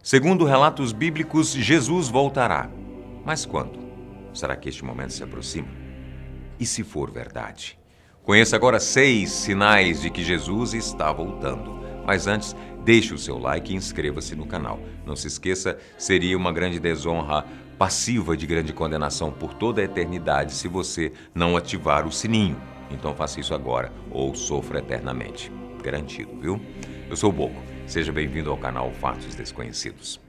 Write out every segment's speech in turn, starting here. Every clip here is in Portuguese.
Segundo relatos bíblicos, Jesus voltará. Mas quando? Será que este momento se aproxima? E se for verdade? Conheça agora 6 sinais de que Jesus está voltando. Mas antes, deixe o seu like e inscreva-se no canal. Não se esqueça, seria uma grande desonra passiva de grande condenação por toda a eternidade se você não ativar o sininho. Então faça isso agora ou sofra eternamente. Garantido, viu? Eu sou o Boco. Seja bem-vindo ao canal Fatos Desconhecidos.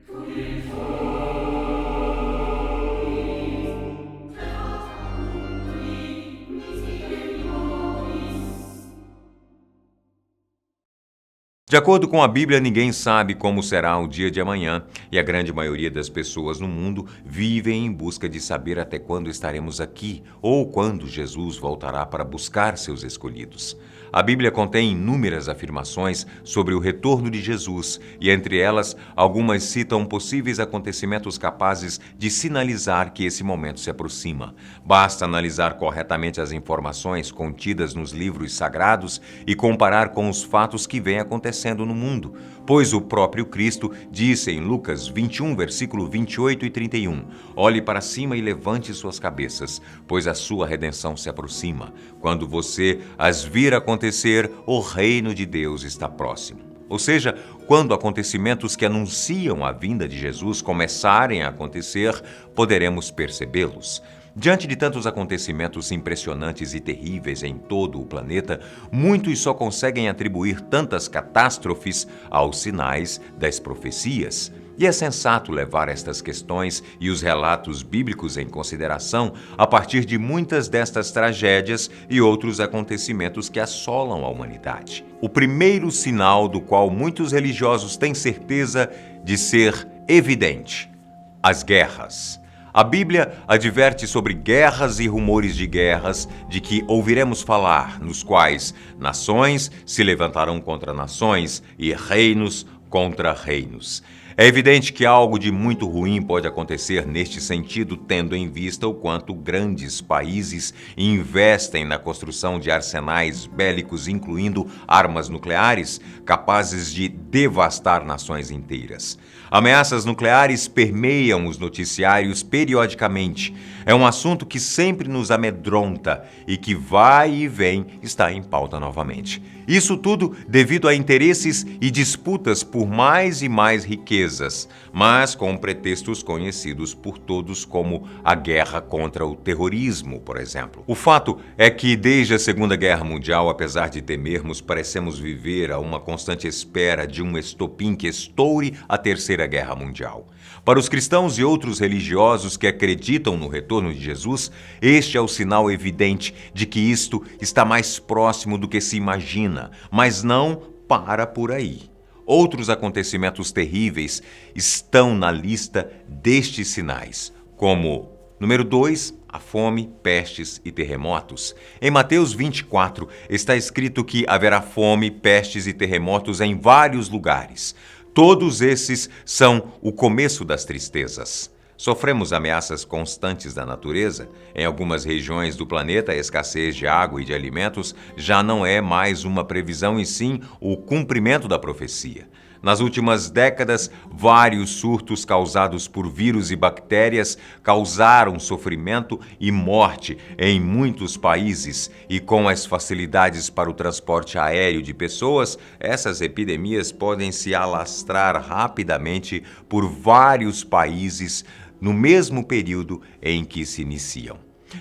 De acordo com a Bíblia, ninguém sabe como será o dia de amanhã, e a grande maioria das pessoas no mundo vivem em busca de saber até quando estaremos aqui ou quando Jesus voltará para buscar seus escolhidos. A Bíblia contém inúmeras afirmações sobre o retorno de Jesus, e entre elas, algumas citam possíveis acontecimentos capazes de sinalizar que esse momento se aproxima. Basta analisar corretamente as informações contidas nos livros sagrados e comparar com os fatos que vêm acontecendo no mundo, pois o próprio Cristo disse em Lucas 21, versículo 28 e 31, "Olhe para cima e levante suas cabeças, pois a sua redenção se aproxima. Quando você as vir acontecer, o reino de Deus está próximo." Ou seja, quando acontecimentos que anunciam a vinda de Jesus começarem a acontecer, poderemos percebê-los. Diante de tantos acontecimentos impressionantes e terríveis em todo o planeta, muitos só conseguem atribuir tantas catástrofes aos sinais das profecias. E é sensato levar estas questões e os relatos bíblicos em consideração a partir de muitas destas tragédias e outros acontecimentos que assolam a humanidade. O primeiro sinal do qual muitos religiosos têm certeza de ser evidente: as guerras. A Bíblia adverte sobre guerras e rumores de guerras de que ouviremos falar, nos quais nações se levantarão contra nações e reinos contra reinos. É evidente que algo de muito ruim pode acontecer neste sentido, tendo em vista o quanto grandes países investem na construção de arsenais bélicos, incluindo armas nucleares, capazes de devastar nações inteiras. Ameaças nucleares permeiam os noticiários periodicamente. É um assunto que sempre nos amedronta e que vai e vem está em pauta novamente. Isso tudo devido a interesses e disputas por mais e mais riquezas, mas com pretextos conhecidos por todos como a guerra contra o terrorismo, por exemplo. O fato é que desde a Segunda Guerra Mundial, apesar de temermos, parecemos viver a uma constante espera de um estopim que estoure a Terceira Guerra Mundial. Para os cristãos e outros religiosos que acreditam no retorno de Jesus, este é o sinal evidente de que isto está mais próximo do que se imagina, mas não para por aí. Outros acontecimentos terríveis estão na lista destes sinais, como número 2, a fome, pestes e terremotos. Em Mateus 24 está escrito que haverá fome, pestes e terremotos em vários lugares. Todos esses são o começo das tristezas. Sofremos ameaças constantes da natureza. Em algumas regiões do planeta, a escassez de água e de alimentos já não é mais uma previsão, e sim o cumprimento da profecia. Nas últimas décadas, vários surtos causados por vírus e bactérias causaram sofrimento e morte em muitos países, e com as facilidades para o transporte aéreo de pessoas, essas epidemias podem se alastrar rapidamente por vários países no mesmo período em que se iniciam.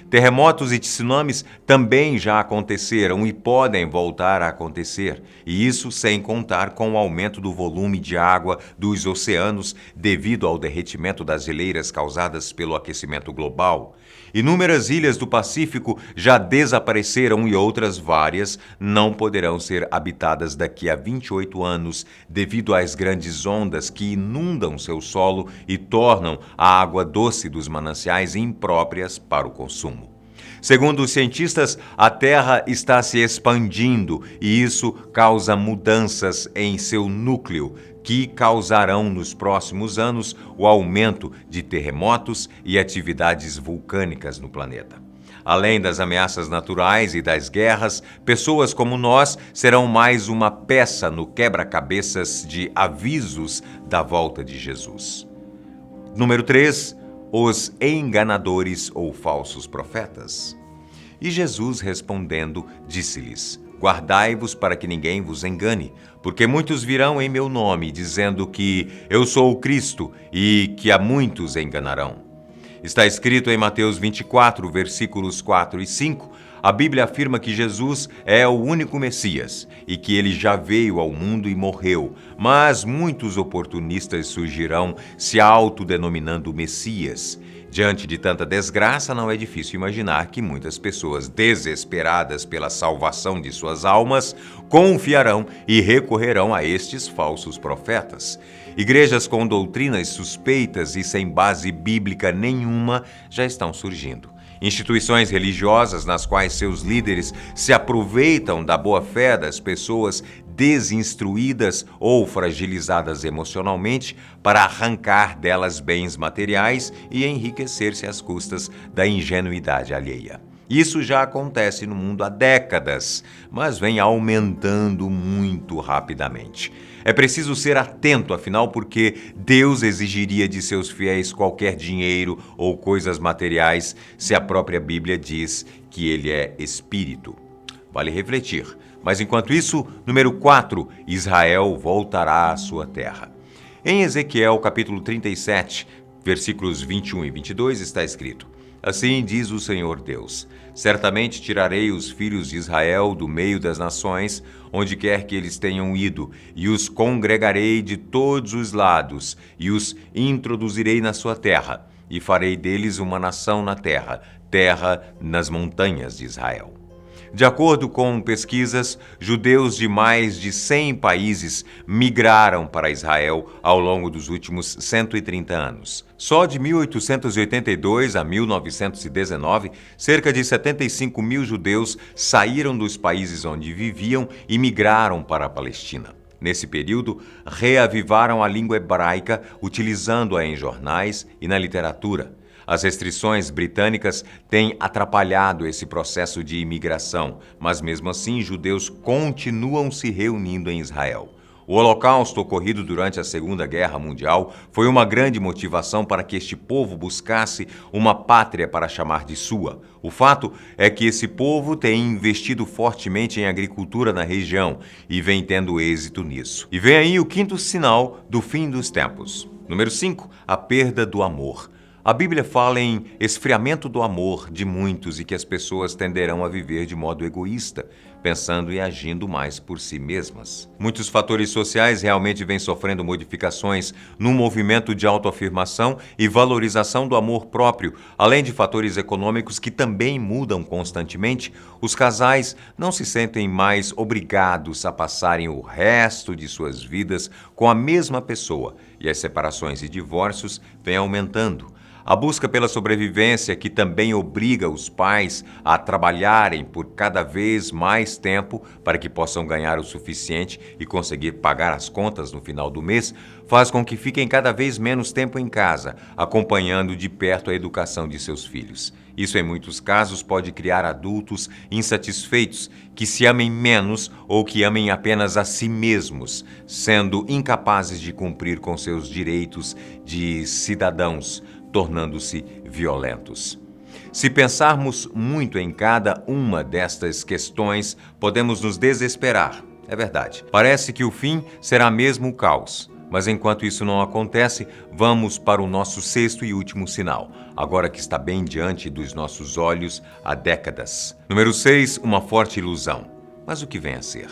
Terremotos e tsunamis também já aconteceram e podem voltar a acontecer, e isso sem contar com o aumento do volume de água dos oceanos devido ao derretimento das geleiras causadas pelo aquecimento global. Inúmeras ilhas do Pacífico já desapareceram e outras várias não poderão ser habitadas daqui a 28 anos devido às grandes ondas que inundam seu solo e tornam a água doce dos mananciais impróprias para o consumo. Segundo os cientistas, a Terra está se expandindo e isso causa mudanças em seu núcleo, que causarão nos próximos anos o aumento de terremotos e atividades vulcânicas no planeta. Além das ameaças naturais e das guerras, pessoas como nós serão mais uma peça no quebra-cabeças de avisos da volta de Jesus. Número 3. Os enganadores ou falsos profetas. E Jesus respondendo, disse-lhes: Guardai-vos para que ninguém vos engane, porque muitos virão em meu nome, dizendo que eu sou o Cristo, e que a muitos enganarão. Está escrito em Mateus 24, versículos 4 e 5, a Bíblia afirma que Jesus é o único Messias e que ele já veio ao mundo e morreu, mas muitos oportunistas surgirão se autodenominando Messias. Diante de tanta desgraça, não é difícil imaginar que muitas pessoas desesperadas pela salvação de suas almas confiarão e recorrerão a estes falsos profetas. Igrejas com doutrinas suspeitas e sem base bíblica nenhuma já estão surgindo. Instituições religiosas nas quais seus líderes se aproveitam da boa-fé das pessoas desinstruídas ou fragilizadas emocionalmente para arrancar delas bens materiais e enriquecer-se às custas da ingenuidade alheia. Isso já acontece no mundo há décadas, mas vem aumentando muito rapidamente. É preciso ser atento, afinal, porque Deus exigiria de seus fiéis qualquer dinheiro ou coisas materiais se a própria Bíblia diz que ele é espírito. Vale refletir. Mas enquanto isso, número 4, Israel voltará à sua terra. Em Ezequiel, capítulo 37, versículos 21 e 22, está escrito: Assim diz o Senhor Deus: Certamente tirarei os filhos de Israel do meio das nações, onde quer que eles tenham ido, e os congregarei de todos os lados, e os introduzirei na sua terra, e farei deles uma nação na terra, terra nas montanhas de Israel. De acordo com pesquisas, judeus de mais de 100 países migraram para Israel ao longo dos últimos 130 anos. Só de 1882 a 1919, cerca de 75 mil judeus saíram dos países onde viviam e migraram para a Palestina. Nesse período, reavivaram a língua hebraica, utilizando-a em jornais e na literatura. As restrições britânicas têm atrapalhado esse processo de imigração, mas mesmo assim judeus continuam se reunindo em Israel. O Holocausto ocorrido durante a Segunda Guerra Mundial foi uma grande motivação para que este povo buscasse uma pátria para chamar de sua. O fato é que esse povo tem investido fortemente em agricultura na região e vem tendo êxito nisso. E vem aí o quinto sinal do fim dos tempos. Número 5, a perda do amor. A Bíblia fala em esfriamento do amor de muitos e que as pessoas tenderão a viver de modo egoísta, pensando e agindo mais por si mesmas. Muitos fatores sociais realmente vêm sofrendo modificações no movimento de autoafirmação e valorização do amor próprio, além de fatores econômicos que também mudam constantemente. Os casais não se sentem mais obrigados a passarem o resto de suas vidas com a mesma pessoa e as separações e divórcios vêm aumentando. A busca pela sobrevivência, que também obriga os pais a trabalharem por cada vez mais tempo para que possam ganhar o suficiente e conseguir pagar as contas no final do mês, faz com que fiquem cada vez menos tempo em casa, acompanhando de perto a educação de seus filhos. Isso, em muitos casos, pode criar adultos insatisfeitos, que se amem menos ou que amem apenas a si mesmos, sendo incapazes de cumprir com seus direitos de cidadãos, tornando-se violentos. Se pensarmos muito em cada uma destas questões, podemos nos desesperar. É verdade. Parece que o fim será mesmo o caos. Mas enquanto isso não acontece, vamos para o nosso sexto e último sinal, agora que está bem diante dos nossos olhos há décadas. Número 6, uma forte ilusão. Mas o que vem a ser?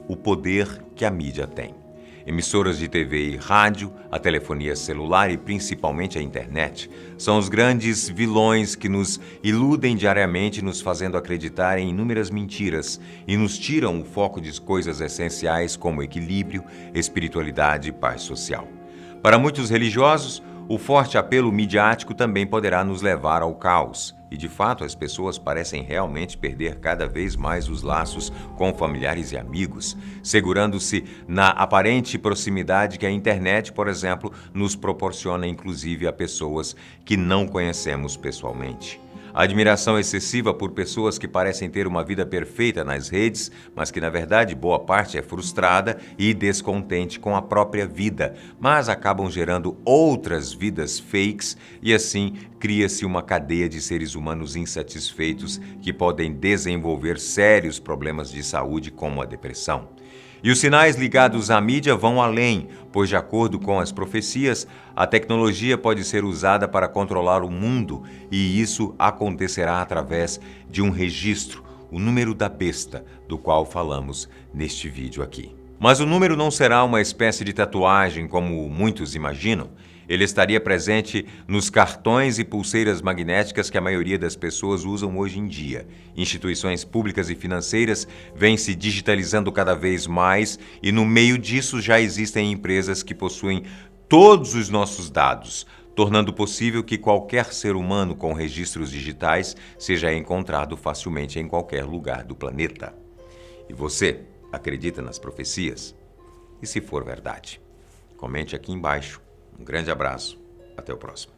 O poder que a mídia tem. Emissoras de TV e rádio, a telefonia celular e principalmente a internet são os grandes vilões que nos iludem diariamente, nos fazendo acreditar em inúmeras mentiras e nos tiram o foco de coisas essenciais como equilíbrio, espiritualidade e paz social. Para muitos religiosos, o forte apelo midiático também poderá nos levar ao caos. E, de fato, as pessoas parecem realmente perder cada vez mais os laços com familiares e amigos, segurando-se na aparente proximidade que a internet, por exemplo, nos proporciona, inclusive a pessoas que não conhecemos pessoalmente. A admiração excessiva por pessoas que parecem ter uma vida perfeita nas redes, mas que na verdade boa parte é frustrada e descontente com a própria vida, mas acabam gerando outras vidas fakes e assim cria-se uma cadeia de seres humanos insatisfeitos que podem desenvolver sérios problemas de saúde como a depressão. E os sinais ligados à mídia vão além, pois, de acordo com as profecias, a tecnologia pode ser usada para controlar o mundo e isso acontecerá através de um registro, o número da besta, do qual falamos neste vídeo aqui. Mas o número não será uma espécie de tatuagem como muitos imaginam. Ele estaria presente nos cartões e pulseiras magnéticas que a maioria das pessoas usam hoje em dia. Instituições públicas e financeiras vêm se digitalizando cada vez mais e no meio disso já existem empresas que possuem todos os nossos dados, tornando possível que qualquer ser humano com registros digitais seja encontrado facilmente em qualquer lugar do planeta. E você acredita nas profecias? E se for verdade? Comente aqui embaixo. Um grande abraço. Até o próximo.